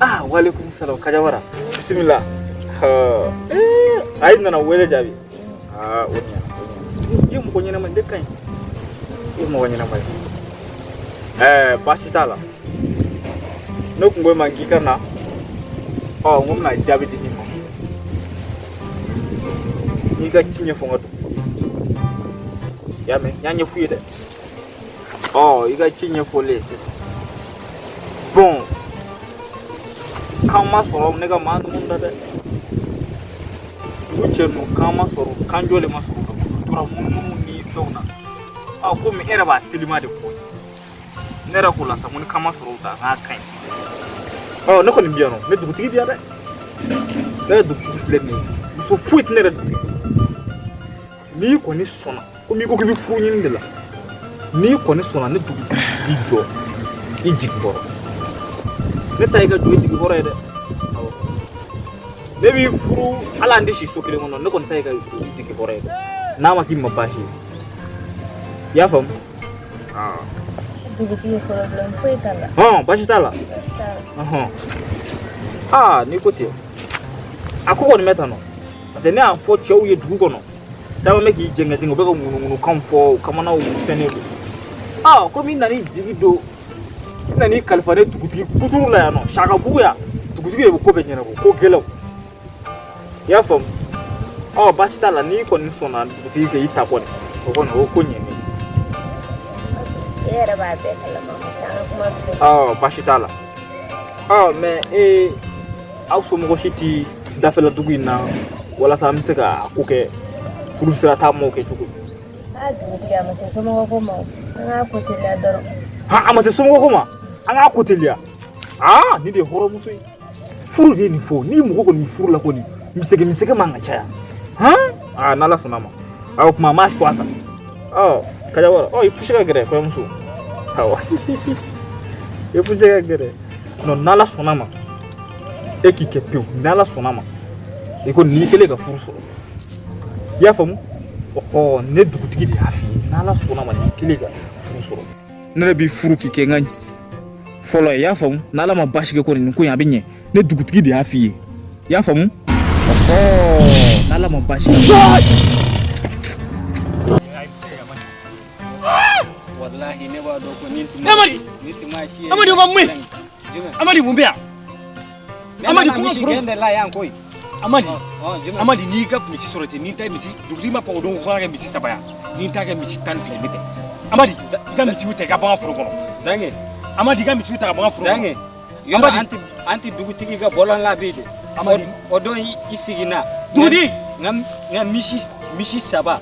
Ah, waalaikumsalam kajawara. Bismillah. Ai nana wele jabi. Onya. Yo mo konyana man dekan. Yo mo konyana man. Basitala. No kungo mangi kana. Ngom na jabi dini mo. Ni ga kinye fonga to. Ya me, nyanya fuye de. Iga kinye fole. Bon. Kama soro nega manu munda de. Ucheno kama soro kanjole masoro tura munu ni feuna. Ko mi era ba tilima de ko. Nera kula sa mun kama soro da ha kan. Ne ko ni biano, ne dugu tigi biya de. Ne dugu tigi fleni. So fuit nera. Ni ko ni sona. Ko mi ko bi fu ni ndela. Ni ko ni sona ne dugu tigi jo. Ijikboro. Ne taiga joyi tigi hore de. Maybe furu ala ndi shi sokile ngono ne kon taiga tigi hore de. Na ma kimma bashi. Ya fam? Dugu tigi problem foi tala. Bashi tala. Ni ko te. Ako ko ni meta no. Ase ne afo chew ye dugu kono. Sama meki jenga tingo beko ngunu kamfo kama na utene. Ko mi nani jigido. Nani kalifane dugutigi kuturu la yano shaka buya dugutigi e ko benyana ko gelo ya fam basita la ni ko ni sona dugutigi ke ita ko ni ko nyeni era ba be kala ma basita la me so mo ko shiti dafela dugina wala sa miseka ko ke puru sira ta mo ke tugu dugutigi ama se so mo ko mo nga ko te la doro amase so mo ko ma anga kotelia ni de horo musoi furu de ni fo ni mugo ko ni furu la ko ni miseke manga chaya nala sunama kuma mash kwata kajawara ipushika gere kwa musu ipushika gere no nala sunama ekike pio nala sunama iko ni kele ka furu so ya famu ne dugutigi de afi nala sunama ni kele ka furu so ne bi furu kike ngani folo ya famu nala ma bashi ko ni ko ya binye ne dugutigi de afi ya famu nala ma bashi wallahi ne ba do ko ninti ma shi amadi ma mwe amadi mumbea amadi kuma gende la yan koy amadi ni ka mi ci sorete ni tay mi ci dugri ma paw do ko ga mi ci sabaya ni ta ga mi ci tan fi mite amadi ga mi ci wute ga ba furo kono zange amadi ga mi ci wute ga ba furo zange yo anti dugutigi ga bolon la bide amadi odon isigina dudi ngam mishi saba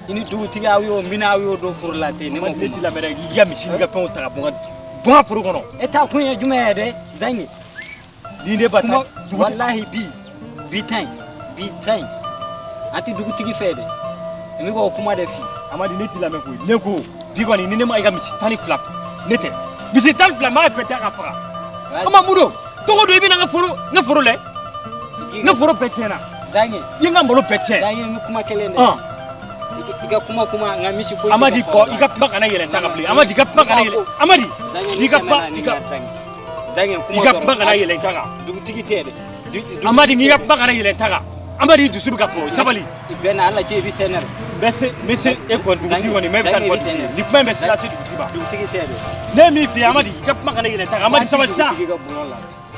ini dugutigi awiyo mina awiyo do furo la te ne mo ti la mere ya mi ci ga pa ta ga ba furo kono eta kunya jume de zange ni ne bata wallahi bi time anti dugutigi fede mi go kuma de fi amadi ne ti la me ko ne ko bi ko ni ne ma ga mi ci tani flap nete bi ci tani flap ma pete ga fara ama mudo to go do ibi na nga foro le nga foro petena zange yinga mbolo pete zange mi kuma kelene iga kuma ngami ci fo amadi ko iga paka na yele taka ple amadi iga paka na yele amadi iga zange kuma iga paka na yele taka dugutigi tede amadi iga paka na yele taka amadi dusubi ka po sabali ibena alla je bi sener mese e ko dugutigi woni même tan ko ni kuma mese la se dugutigi tede ne mi fi amadi iga paka na yele taka amadi sabali sa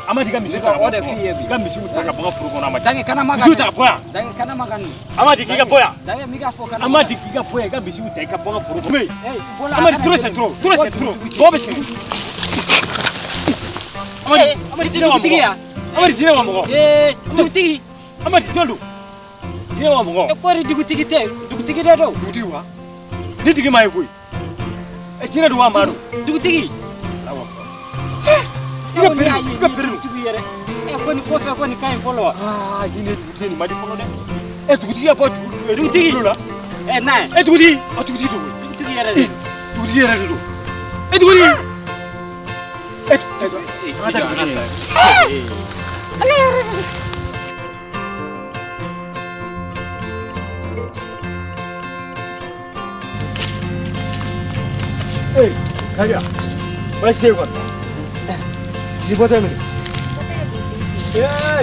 amadi ga misi taka oda fiye bi ga misi taka bonga furu kono amadi zange kana magani taka boya zange kana magani amadi giga boya zange miga fo kana amadi giga boya ga misi taka bonga furu kono amadi trop c'est trop bobe c'est amadi dina wa mo amadi dina wa mo dugutigi amadi dondo dina wa mo ko ri dugutigi te dugutigi de do dugutigi wa ni digi mai koy e dina do wa maru dugutigi iga peru tubiyere ko ni ko ko ni kay follow dine dugutigi ni madi follow de dugutigi apa dugutigi la na dugutigi do dugutigi yere do dugutigi kaja wala sey ko Jibo teme.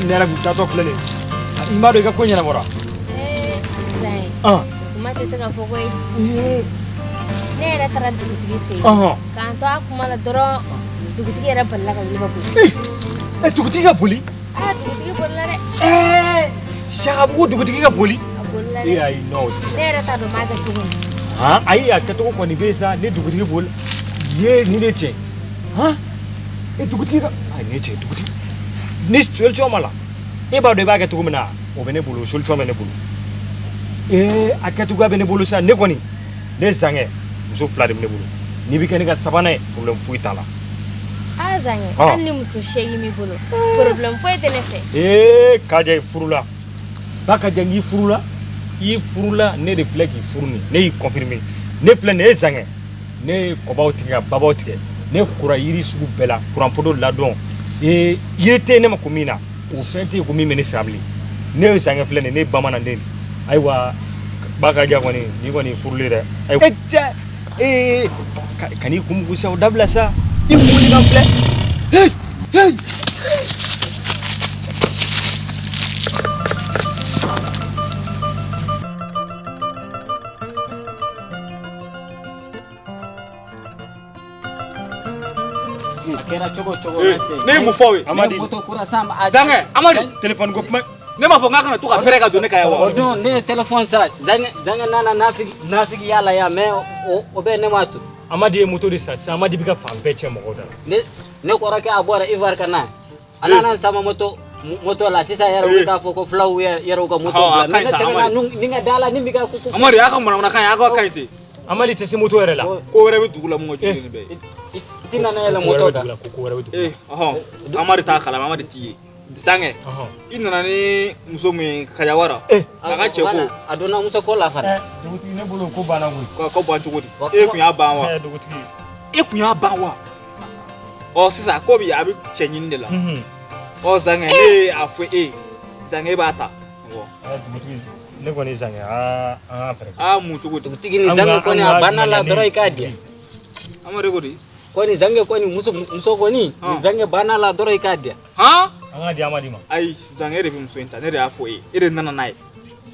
nera gutato flene imado ga konya na mora Zai kuma te saka fo koy nera tara dugutigi fe kan to akuma la doro dugutigi era balla ka liba buli dugutigi ga buli dugutigi bolla re shaka bu dugutigi ga buli bolla re I know nera ta do maga tugun ai ya ka to ko ni besa ne dugutigi bol ye ni ne ce dugutigi ga ai ne ce dugutigi ni chwelcho mala ba do ba ga tugu mina o bene bulu chwelcho mene bulu akatu ga bene bulu sa ne koni ne zange muso fla de bene bulu ni bi kene ga sabana problem fuita la zange anni muso shegi mi bulu problem fuite ne fe kaje furula ba ka jangi furula I furula ne reflect furuni ne I confirmer ne plan ne zange ne ko bawtiga babawtige ne kura yiri sugu bela kuran podo ladon yete ne makomina o fente ko mi ministre amli ne zange flene ne bamana ndendi aiwa baka ja koni ni koni furulire ay kani kum ku saw dabla sa I muli gample hey Akera chogo ne mu fawe amadi moto kura samba zange amadi telephone go kuma ne ma fo ngaka na to ka pere ka done ka yawa no ne telephone sa zange nana nafigi yala ya me o be ne matu amadi moto de sa amadi bika fa beche mo goda ne ko rake abora ivar kana anana sama moto la sisa yaro ka foko flow yaro ka moto ne tena ninga dala nimbiga ku amadi aka mona kan aka kaite amadi tesi moto yere la ko were be dugula mo ngoti ne be tina na yela moto da amadi ta kala amadi tiye zange ina ni muso me kayawara aka che ko adona muso ko la fara duguti ne bolo ko bana go ko ba chugodi ku ya banwa duguti ku ya banwa o sisa ko bi abi chenyin de la o zange ne afu zange bata wo duguti ne ko ni zange mu chugodi duguti ni zange ko ni abana la doro ikadia amare godi ko ni zange ko ni muso ko ni zange bana la doro ikadia anga di amadi ma ai zange re bi muso ne re afu ire nana nai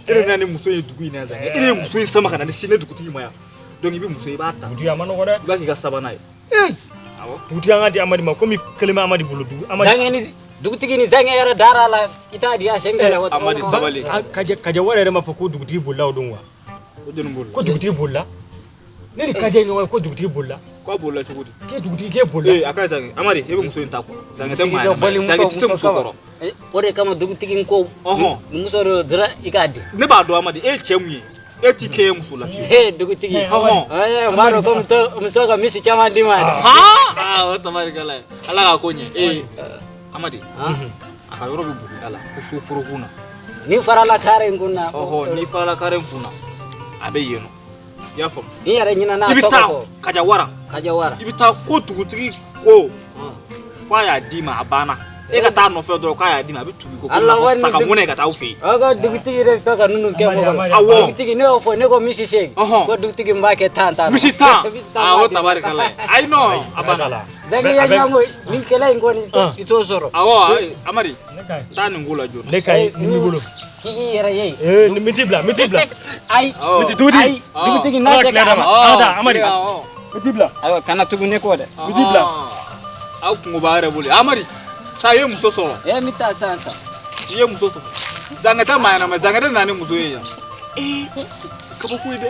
ire nani muso ye dugu ina zange ire muso ye sama kana ni sine duguti ma ya donc ibi muso ye bata duguti amano ko de ba ki ga sabana awo duguti anga di amadi ma komi kelema amadi bulu dugu amadi zange ni duguti ni zange yara dara la itadia shengela wata amadi sabale kaje wara ma fa ko duguti bulla odun wa ko duguti bulla ne ni kaje no ko duguti bulla ko bolla chugudi ke duguti ke bulla akai zange amari hebe muso yin tako zange te ma zange tite muso koro ore kama duguti ko muso ro dra ikadi ne ba do amadi chemye tike muso la fi duguti maro ko muso ga misi chama dima o tamari kala ala ga konye amadi aka yoro bi bugu ala ko so furo kuna ni farala kare nguna ni farala kare nguna abe yeno ya fam ni yare nyina na ibita kajawara ibita ko tuguti ko kwa ya dima abana ka ta no fe do kwa ya dima bi tubi ko ko saka mona ka ta ufe aga duguti re to ka nunu ke mo awo duguti ne ofo ne ko misi sheg ko duguti mbake tanta misi ta awo tabarikala I know abana zange ya nyango ni kela ngoni ito soro awo amari ta ni ngula jo ne kai ni ngulu kiki yara yei ni mitibla ai duguti na shega ada amari mitibla ayo kana tugu ne ko de mitibla au kungo bare bole amari sa ye muso so mita sansa ye muso so zange ta mayana ma zange na ne muso ye ya ka ba ku ide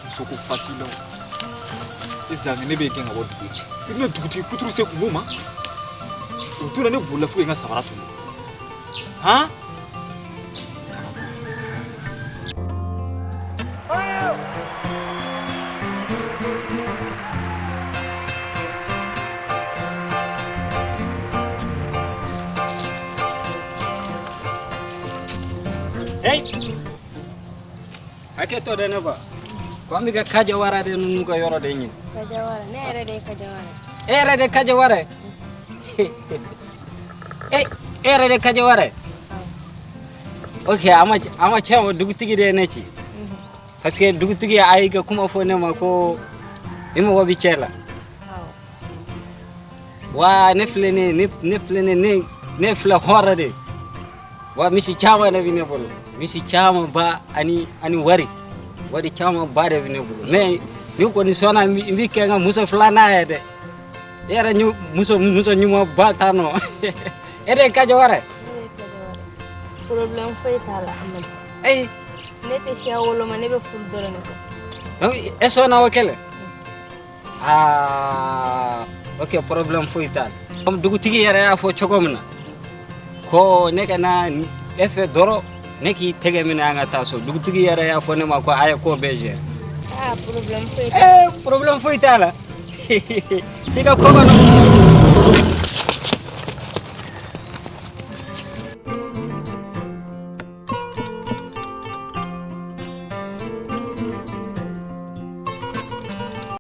muso ko fatilo izange ne be kenga bodu ine duguti kuturu se kumuma utuna ne bulla fu nga sabaratu ake to de ne ba ko mi ga kaje wara de nunu ko yoro de nyin kaje wara ne ere de kaje wara ere de kaje wara okay ama chawo dugutigi de ne ci parce que dugutigi ay ga kuma fo ne ma ko imo ko bichela wa ne flene ne fle hora de wa misi chama na vine bolo misi chama ba ani wari chama ba de vine bolo me ni ko ni sona mbi kenga muso flana ede era nyu muso nyuma ba tano ede ka jawara problem foi tala amal ay nete shawolo mane be ful dorone ko donc eso na wakele ok problem foi tala comme dugu tigi yara ya fo chogomna ko neka na efe doro neki tege mina nga taso dugu tigi yara ya fo ne ma ko ay ko beje problem foi problem foi tala chika ko no